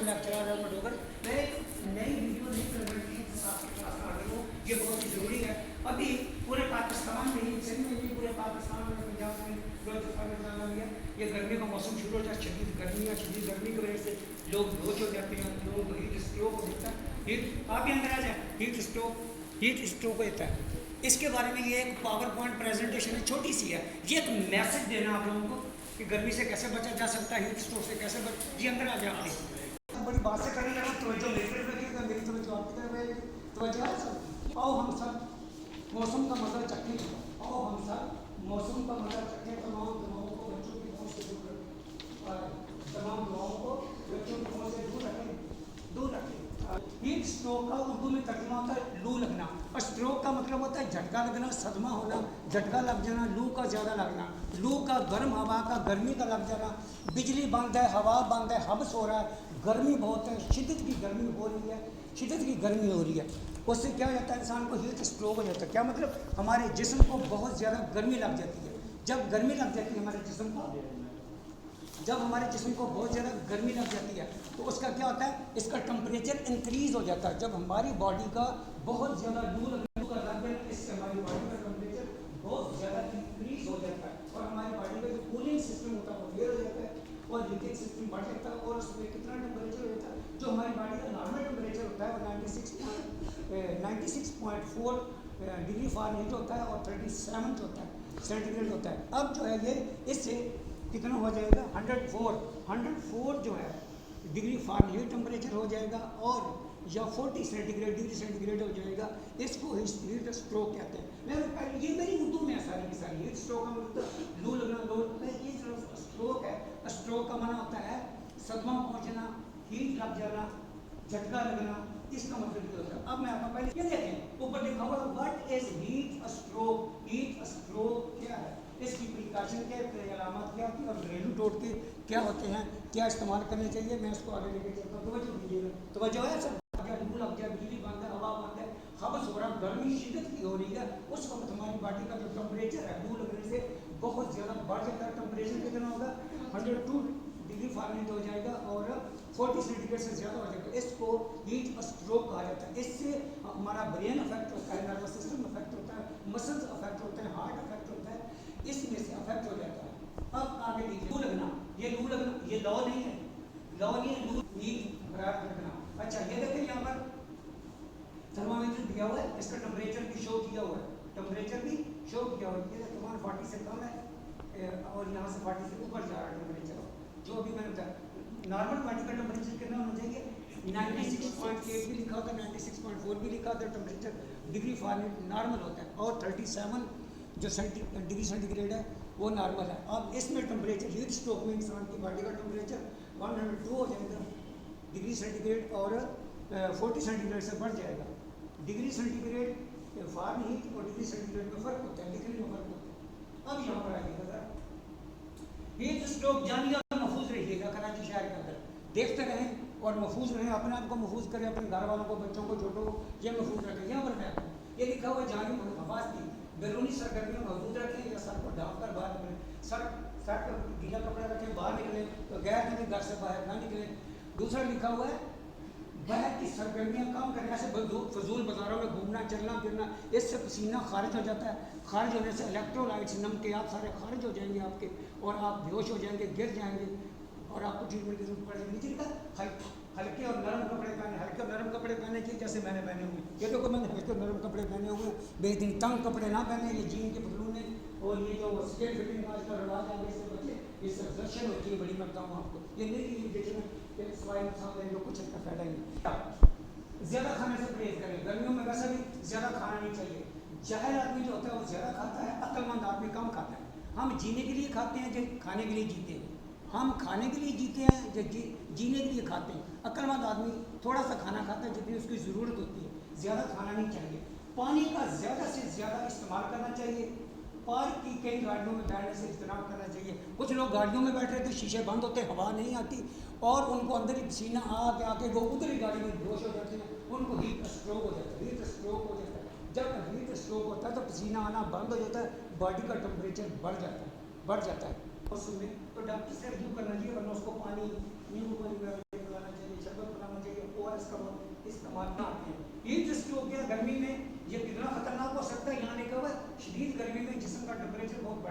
Lecturer Ahmad Dogar, میں ایک نئی ویڈیو نہیں پریزنٹ کی آپ کے پاس آ رہی ہوں، یہ بہت ہی ضروری ہے۔ ابھی پورے پاکستان میں ہی، سندھ میں بھی، پورے پاکستان میں، پنجاب میں، بلوچستان میں یہ گرمی کا موسم شروع ہو جاتا ہے، شدید گرمی کی وجہ سے لوگ بھوش ہو جاتے ہیں، لوگوں کو ہیٹ اسٹروک ہو جاتا ہے۔ آپ یہاں اندر آ جائیں، ہیٹ اسٹروک ہوتا ہے۔ اس کے بارے میں یہ ایک پاور پوائنٹ پریزنٹیشن ہے، چھوٹی سی ہے، یہ ایک میسج دینا آپ لوگوں کو کہ گرمی سے کیسے بچا جا سکتا ہے، ہیٹ اسٹروک سے کیسے جی اندر آ جائیں آپ بڑی بات سے کرنے لگا، توجہ میری طرف رکھیے گا، میری توجہ آپ کی طرف رہے گی، توجہ ہے سب۔ آؤ ہم سب موسم کا مزہ چکھیں، آؤ ہم سب موسم کا مزہ چکھیں، تمام دعاؤں کو بچوں کی پہنچ سے دور رکھیں، تمام دعاؤں کو بچوں کی پہنچ سے دور رکھیں۔ ہیٹ اسٹروک کا اردو میں ترجمہ ہوتا ہے لو لگنا، اور اسٹروک کا مطلب ہوتا ہے جھٹکا لگنا، صدمہ ہونا، جھٹکا لگ جانا، لو کا زیادہ لگنا، لو کا گرم ہوا کا گرمی کا لگ جانا، بجلی بند ہے، ہوا بند ہے، حبس ہو رہا ہے، گرمی بہت ہے، شدت کی گرمی ہو رہی ہے، شدت کی گرمی ہو رہی ہے، اس سے کیا ہوتا ہے انسان کو ہیٹ اسٹروک ہو جاتا ہے۔ کیا مطلب ہمارے جسم کو بہت زیادہ گرمی لگ جاتی ہے۔ جب گرمی لگ جاتی ہے ہمارے جسم کو، جب ہمارے جسم کو بہت زیادہ گرمی لگ جاتی ہے تو اس کا کیا ہوتا ہے، اس کا ٹمپریچر انکریز ہو جاتا ہے۔ جب ہماری باڈی کا بہت زیادہ لو کا لگ جاتا ہے، اس سے ہماری باڈی کا ٹمپریچر بہت زیادہ انکریز ہو جاتا ہے، اور ہماری باڈی کا جو کولنگ سسٹم ہوتا ہے وہ فیل ہو جاتا ہے، اور لیکنگ سسٹم بڑھ جاتا ہے، اور اس میں کتنا ٹمپریچر ہو جاتا ہے، جو ہماری باڈی کا نارمل ٹمپریچر ہوتا ہے وہ 96.4 ڈگری فارنہیٹ ہوتا ہے، اور 37 ہوتا ہے سینٹی گریڈ ہوتا ہے۔ اب جو ہے یہ اس سے کتنا ہو جائے گا، 104 جو ہے ڈگری فارنہیٹ ٹمپریچر ہو جائے گا، اور یا 40 ڈگری سینٹی گریڈ ہو جائے گا۔ اس کو ہیٹ اسٹروک کہتے ہیں۔ یہ میری اردو میں ہے ساری کی ساری۔ ہیٹ اسٹروک کا مطلب لو لگنا، یہ جو اسٹروک ہے، اسٹروک کا معنی ہوتا ہے صدمہ پہنچنا، ہیٹ لگ جانا، جھٹکا لگنا، اس کا مطلب یہ ہوتا ہے۔ اب میں آپ کو پہلے یہ دیکھیں، اوپر لکھا ہوا what is heat stroke, heat stroke کیا ہے، اس کی پریکاشن کیا ہے، علامات کیا ہوتی ہیں، اور گھریلو ٹوٹکے کیا ہوتے ہیں، کیا استعمال کرنے چاہیے، میں اس کو آگے لے کے چلتا ہوں۔ توجہ دیجیے گا، توجہ ہے سب۔ لو لگ جائے، بجلی بند ہے، ہوا بند ہے، حبس ہو رہا، گرمی شدت کی ہو رہی ہے، اس وقت ہماری باڈی کا جو ٹمپریچر ہے لو لگنے سے بہت زیادہ بڑھ جاتا ہے۔ ٹمپریچر کتنا ہوگا، 102 ڈگری فارنہیٹ ہو جائے گا، اور 40 سینٹی گریڈ سے زیادہ ہو جائے گا۔ اس کو ہیٹ اسٹروک کہا جاتا ہے۔ اس سے ہمارا برین افیکٹ ہوتا ہے، نروس سسٹم افیکٹ ہوتا ہے، مسلز افیکٹ ہوتے ہیں، ہارٹ افیکٹ ہوتا ہے، اس میں سے افیکٹ ہو جاتا ہے۔ اب آگے دیکھیے، لو لگنا، یہ لو لگنا یہ لا نہیں ہے، لا نہیں ہے، لو ہیٹ برقرار رکھنا۔ اچھا یہ دیکھیں یہاں پر تھرمامیٹر دیا ہوا ہے، اس کا ٹمپریچر بھی شو کیا ہوا ہے، ٹمپریچر بھی شو کیا ہوا ہے، یہ 40 سے کم ہے، اور یہاں سے 40 سے اوپر جا رہا ہے ٹمپریچر، جو بھی میں نے بتایا۔ نارمل باڈی کا ٹمپریچر کتنا ہونا چاہیے، 96.8 بھی لکھا ہوتا ہے، 96.4 بھی لکھا ہوتا ہے، ٹمپریچر ڈگری فارنہیٹ نارمل ہوتا ہے، اور 37 جو ڈگری سینٹی گریڈ ہے وہ نارمل ہے۔ اب اس میں ٹمپریچر ہیٹ اسٹروک میں انسان کی باڈی کا ٹمپریچر 102 ہو جائے گا ڈگری سینٹی گریڈ، اور 40 سینٹی گریڈ سے بڑھ جائے گا۔ ڈگری سینٹی گریڈ فارنہیٹ اور ڈگری سینٹی گریڈ میں فرق ہوتا ہے، لکھنے میں فرق ہوتا ہے۔ اب یہاں پر آئیے گا، ہیٹ اسٹروک جانیے اور محفوظ رہیے گا کراچی شہر کے اندر، دیکھتے رہیں اور محفوظ رہیں، اپنے آپ کو محفوظ کریں، اپنے گھر والوں کو، بچوں کو، چھوٹوں کو یہ محفوظ رکھیں۔ یہاں پر میں یہ لکھا ہوا جانی حفاظ کی بیرونی سرگرمیاں محدود رکھیں، یا سر کو ڈھانپ کر باہر نکلیں، سر پر گیلا کپڑا رکھیں، باہر نکلیں تو غیر ضروری گھر سے باہر نہ نکلیں۔ دوسرا لکھا ہوا ہے باہر کی سرگرمیاں کم کریں، ایسے فضول بازاروں میں گھومنا، چلنا پھرنا، اس سے پسینہ خارج ہو جاتا ہے، خارج ہونے سے الیکٹرولائٹس، نمکیات سارے خارج ہو جائیں گے آپ کے، اور آپ بے ہوش ہو جائیں گے، گر جائیں گے، اور آپ کو ٹریٹمنٹ کی ضرورت پڑے گی۔ نیچے لکھا ہلکے اور نرم کپڑے پہنے، ہلکے اور نرم کپڑے پہنے کی جیسے میں نے پہنے ہوئے، یہ دیکھو میں نے ہلکے اور نرم کپڑے پہنے ہوئے، بے دن تنگ کپڑے نہ پہنے، یہ جین کے پتلون ہیں، اور یہ جو اسکیٹ فٹنگ آج کل رواج آ گیا، اس سے بچے، اس سے ایگزرشن ہوتی ہے بڑی، میں بتاؤں آپ کو، یہ نہیں لمیٹیشن ہے، سوائے نقصان دیں جو کچھ اس کا فائدہ ہی نہیں۔ زیادہ کھانے سے پرہیز کریں، گرمیوں میں ویسے بھی زیادہ کھانا نہیں چاہیے۔ جاہل آدمی جو ہوتا ہے وہ زیادہ کھاتا ہے، عقل مند آدمی کم کھاتا ہے۔ ہم جینے کے لیے کھاتے ہیں، جو کھانے کے لیے جیتے ہیں، ہم کھانے کے لیے جیتے ہیں، جو جینے کے لیے کھاتے ہیں۔ عقل مند آدمی تھوڑا سا کھانا کھاتا ہے جتنی اس کی ضرورت ہوتی ہے، زیادہ کھانا نہیں چاہیے۔ پانی کا زیادہ سے زیادہ استعمال کرنا چاہیے۔ پارک کی کئی گاڑیوں میں بیٹھنے سے اجتناب کرنا چاہیے۔ کچھ لوگ گاڑیوں میں بیٹھ رہے تھے، شیشے بند ہوتے، ہوا نہیں آتی، اور ان کو اندر ہی پسینہ آ کے وہ ادھر ہی گاڑی میں بے ہوش ہو جاتے ہیں، ان کو ہیٹ اسٹروک ہو جاتا ہے۔ ہیٹ اسٹروک ہو جاتا ہے، جب ہیٹ اسٹروک ہوتا ہے تو پسینہ آنا بند ہو جاتا ہے، باڈی کا ٹمپریچر بڑھ جاتا ہے۔ اس میں تو ڈاکٹر سے رجوع کرنا چاہیے، ورنہ اس کو پانی نیمبو پانی پلانا چاہیے، شربت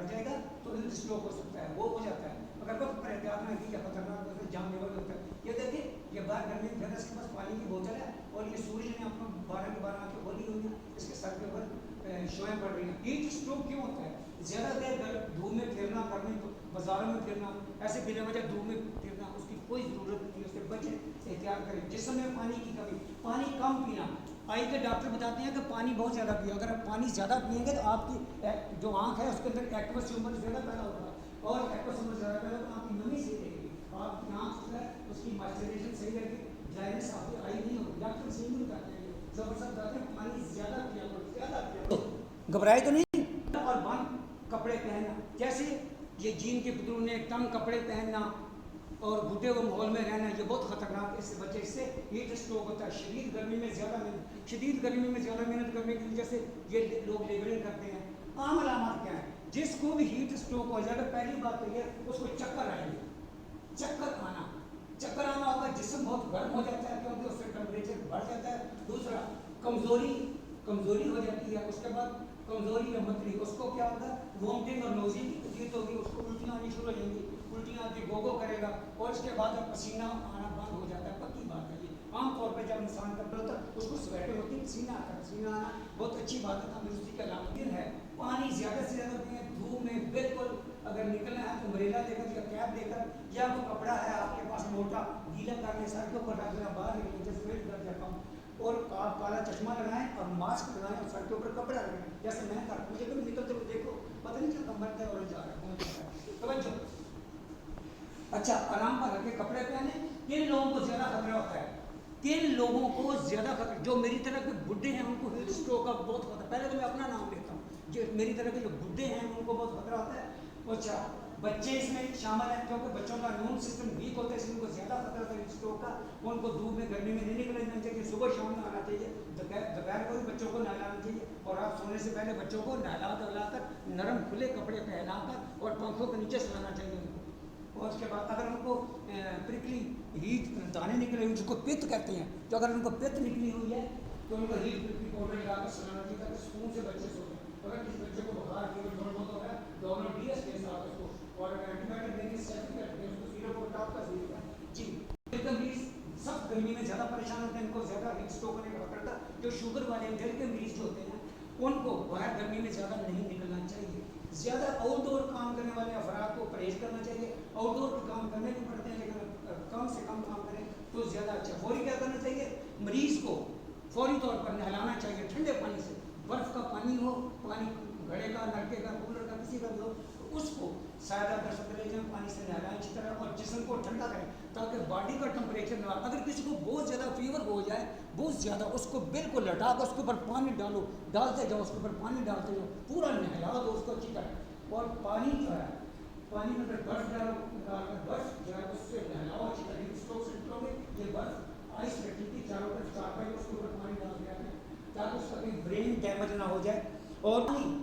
بڑھ جائے گا تو ہیٹ اسٹروک ہو سکتا ہے، وہ ہو جاتا ہے اگر وقت پر احتیاط نہ کی یا خطرناک ہوتا ہے، جان لیوا بھی ہوتا ہے۔ یہ دیکھیں یہ باہر گرمی میں اس کے پاس پانی کی بوتل ہے اور یہ سورج نے اپنا 12 کی 12 آنکھیں کھولی ہوئی ہیں، اس کے سر کے اوپر شوئیں پڑ رہی ہیں۔ ہیٹ اسٹروک کیوں ہوتا ہے؟ زیادہ دیر دھوپ میں پھرنا کرنے، بازاروں میں پھرنا، ایسے بلا وجہ دھوپ میں پھرنا اس کی کوئی ضرورت نہیں، اس سے بچیں، احتیاط کریں۔ جسم میں پانی کی کمی، پانی کم پینا، آئی کے ڈاکٹر بتاتے ہیں کہ پانی بہت زیادہ پیے، اگر آپ پانی زیادہ پئیں گے تو آپ کی جو آنکھ ہے اس کے اندر ایکوس ٹیومر زیادہ پیدا ہوگا، اور ایکوس ٹیومر زیادہ پیدا ہوگا آپ کی نمی صحیح رہے گی، آپ کی آنکھ جو ہے اس کی مائسچرائزیشن صحیح رہے گی، ڈرائنیس آپ کی آئی نہیں ہوگی۔ ڈاکٹر صحیح نہیں بتاتے ہیں، زبردست بتاتے ہیں پانی زیادہ پیا کرو، زیادہ پیا کرو۔ گھبرائے تو نہیں؟ اور بند کپڑے پہننا، جیسے یہ جین کے پتلوں نے تنگ کپڑے پہننا اور گھٹے ہوئے ماحول میں رہنا، یہ بہت خطرناک ہے، اس سے بچے، اس سے ہیٹ اسٹروک ہوتا ہے۔ شدید گرمی میں زیادہ محنت کرنے کی وجہ سے یہ لوگ لیبرنگ کرتے ہیں۔ عام علامات کیا ہیں؟ جس کو بھی ہیٹ اسٹروک ہو جائے گا، پہلی بات تو یہ اس کو چکر آئیں گے، چکر آنا ہوگا، جسم بہت گرم ہو جاتا ہے کیونکہ اس سے ٹمپریچر بڑھ جاتا ہے۔ دوسرا کمزوری ہو جاتی ہے، اس کے بعد کمزوری یا متلی، اس کو کیا ہوگا؟ وومٹنگ اور نوزی کی تکلیف ہوگی، اس کو الٹیاں آنی شروع ہو جائیں گی، الٹیاں آتی گوگو کرے گا، اور اس کے بعد پسینہ آنا بند ہو جاتا ہے۔ پکی بات ہے یہ، عام طور پہ جب انسان کرتا ہوتا ہے اس کو سویٹنگ ہوتی ہے، پسینہ آتا ہے، پسینہ آنا بہت اچھی بات ہے، تندرستی کا علامت ہے۔ پانی زیادہ سے زیادہ پئیں، دھوپ میں بالکل اگر نکلنا ہے تو مریلا لے کر یا کیپ لے کر، یا وہ کپڑا ہے آپ کے پاس موٹا گیلا کرنے سر کے اوپر رکھ دینا، باہر نکلیں جیسے ویٹ کر جاتا ہوں، اور آپ کالا چشمہ لگائیں اور ماسک لگائیں اور سر کے اوپر کپڑا لگائیں، جیسے میں کرتا ہوں، مجھے کبھی نکلتے ہوئے دیکھو پتہ نہیں چلتا مرتا ہے اور جا رہا ہے، توجہ۔ اچھا، آرام پر رکھ کے کپڑے پہنے۔ کن لوگوں کو زیادہ خطرہ ہوتا ہے؟ کن لوگوں کو زیادہ خطرہ؟ جو میری طرح کے بڈھے ہیں ان کو ہیٹ اسٹروک کا بہت خطرہ، پہلے تو میں اپنا نام لیتا ہوں، جو میری طرح کے جو بڈھے ہیں ان کو بہت خطرہ ہوتا ہے۔ اچھا، بچے اس میں شامل ہیں کیونکہ بچوں کا امون سسٹم ویک ہوتا ہے، اس لیے ان کو زیادہ خطرہ ہوتا ہے ہیٹ اسٹروک کا۔ ان کو دھوپ میں گرمی میں نہیں نکلنا چاہیے، صبح شام میں آنا چاہیے، دوپہر کو بھی بچوں کو نہلانا چاہیے، اور آپ سونے سے پہلے بچوں کو نہلا دھلا کر نرم کھلے کپڑے پہنا کر اور پنکھوں کے نیچے سلانا چاہیے ان کو۔ اور اس کے بعد اگر ان کو پرکلی ہیٹ دانے نکلے ہوئے جس کو پت کہتے ہیں، تو اگر ان کو پت نکلی ہوئی ہے تو ان کو ہیٹ پرکلی پاؤڈر لگا کر سلانا چاہیے تاکہ سکون سے بچے سو جائیں۔ اگر کسی بچے کو بخار فیور تھوڑا بہت ہو رہا ہے، گورنمنٹ ڈی ایس کے ساتھ اس کو اور اینٹی بائیوٹک دیں گے، سرٹیفکیٹ دیں گے، اس کو سیرپ اور ٹاپ کا سیرپ ہے جی۔ دل کے مریض سخت گرمی میں زیادہ پریشان ہوتے ہیں، ان کو زیادہ ہیٹ اسٹروک ہونے کا خطرہ ہے۔ جو شوگر والے ہیں، دل کے مریض جو ہوتے ہیں ان کو باہر گرمی میں زیادہ نہیں نکلنا چاہیے۔ زیادہ آؤٹ ڈور کام کرنے والے افراد کو پرہیز کرنا چاہیے، آؤٹ ڈور کے کام کرنے بھی پڑتے ہیں لیکن کم سے کم کام کریں تو زیادہ اچھا۔ فوری کیا کرنا چاہیے؟ مریض کو فوری طور پر نہلانا چاہیے ٹھنڈے پانی سے، برف کا پانی ہو، پانی گھڑے کا، نلکے کا، کولر کا، کسی کا بھی ہو، تو اس کو سایہ در سترے جائیں، پانی سے نہلائیں اچھی طرح اور جسم کو ٹھنڈا کریں تاکہ باڈی کا ٹمپریچر نہ۔ اگر کسی کو بہت زیادہ فیور ہو جائے، بہت زیادہ، اس کو بالکل لٹا کر اس کے اوپر پانی ڈالو، ڈالتے جاؤ، اس کے اوپر پانی ڈالتے جاؤ، پورا نہلا دو اس کو اچھی طرح، اور پانی جو ہے پانی میں اگر برف ڈالو، برف جو ہے اس سے نہلاؤ اچھی طرح۔ ہیٹ اسٹروک سے نکلو گے، یہ برف آئس رکھی تھی چاروں طرف، چارپائی اس کے اوپر پانی ڈال دیا تاکہ اس کا کہیں برین ڈیمیج نہ ہو جائے، اور پانی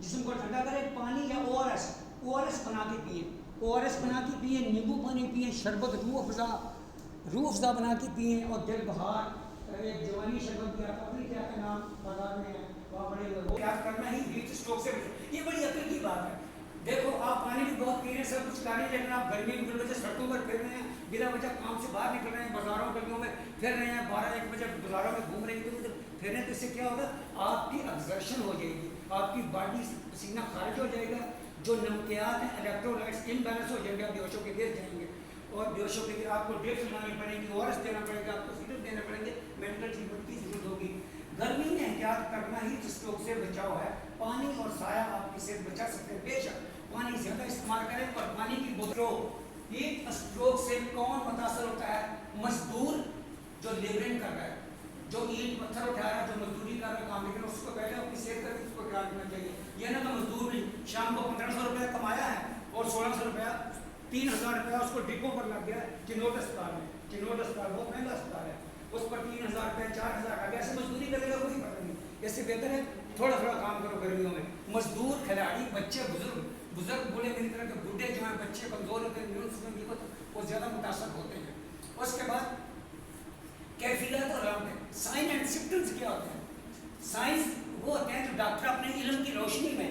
جسم کو ٹھنڈا کرے۔ پانی یا او آر ایس بنا کے پئیں، او آر ایس بنا کے پئیں، نیمبو پانی پئیں، شربت روح افزا بنا کے پئیں، اور دل بہار ایک جوانی شربت بھی آتا ہے، کیا کا نام بازار میں ہے، وہاں بڑے لوگ یاد کرنا ہی ہیٹ اسٹروک سے بچے۔ یہ بڑی عقل کی بات ہے۔ دیکھو آپ پانی بھی بہت پی رہے ہیں، سب کچھ کر رہے ہیں، لیکن آپ گرمی کی وجہ سے سڑکوں پر پھر رہے ہیں، بلا وجہ کام سے باہر نکل رہے ہیں، بازاروں گلیوں میں پھر رہے ہیں، 12-1 بجے بازاروں میں گھوم رہے ہیں، ادھر ادھر پھر رہے ہیں، تو اس سے کیا ہوگا؟ آپ کی ایگزرشن ہو جائے گی، آپ کی باڈی سے پسینہ خارج ہو جائے گا، جو نمکیات ہیں، الیکٹرولائٹس امبیلنس ہو جائیں گے، آپ بے ہوشوں کے گر جائیں گے، اور بے ہوشوں کے گر آپ کو ڈرپس لگانی پڑیں گی، او آر ایس دینا پڑے گا، آپ کو سیرپ دینے پڑیں گے، مینٹل ٹریٹمنٹ کی ضرورت ہوگی۔ گرمی میں احتیاط کرنا ہی اسٹروک سے بچاؤ ہے۔ پانی اور سایہ آپ کی صحت بچا سکتے ہیں، بے شک پانی زیادہ استعمال کریں، اور پانی کی بوتلوں۔ ہیٹ اسٹروک سے کون متاثر ہوتا ہے؟ مزدور جو لیبرنگ کر رہا ہے، جو اینٹ پتھر اٹھا رہا ہے، جو مزدوری کر رہا ہے کام، لیکن اس کو پہلے اپنی صحت کا بھی اس کو خیال رکھنا چاہیے۔ یہ نہ کہ مزدور نے شام کو 1500 روپیہ کمایا ہے اور 1600 روپیہ 3000 روپیہ اس کو ڈپوں پر لگ گیا چنوٹ اسپتال میں، چنوٹ اسپتال بہت مہنگا اسپتال ہے، اس پر 3000 روپیہ 4000 آ گیا، ایسے مزدوری کرے گا کوئی پتہ نہیں۔ اس سے بہتر ہے تھوڑا تھوڑا کام کرو گرمیوں میں۔ مزدور، کھلاڑی، بچے، بزرگ بوڑھے، میری طرح کے بوڑھے جو ہیں، بچے کمزور ہوتے ہیں، امیون سسٹم ویک ہوتا ہے، وہ زیادہ متاثر ہوتے ہیں۔ اس کے بعد کیفیات اور علامتیں، سائن اینڈ سمپٹمز کیا ہوتے ہیں؟ سائنس وہ ہوتے ہیں جو ڈاکٹر اپنے علم کی روشنی میں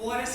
ORS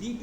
BP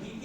BP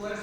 ORS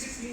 16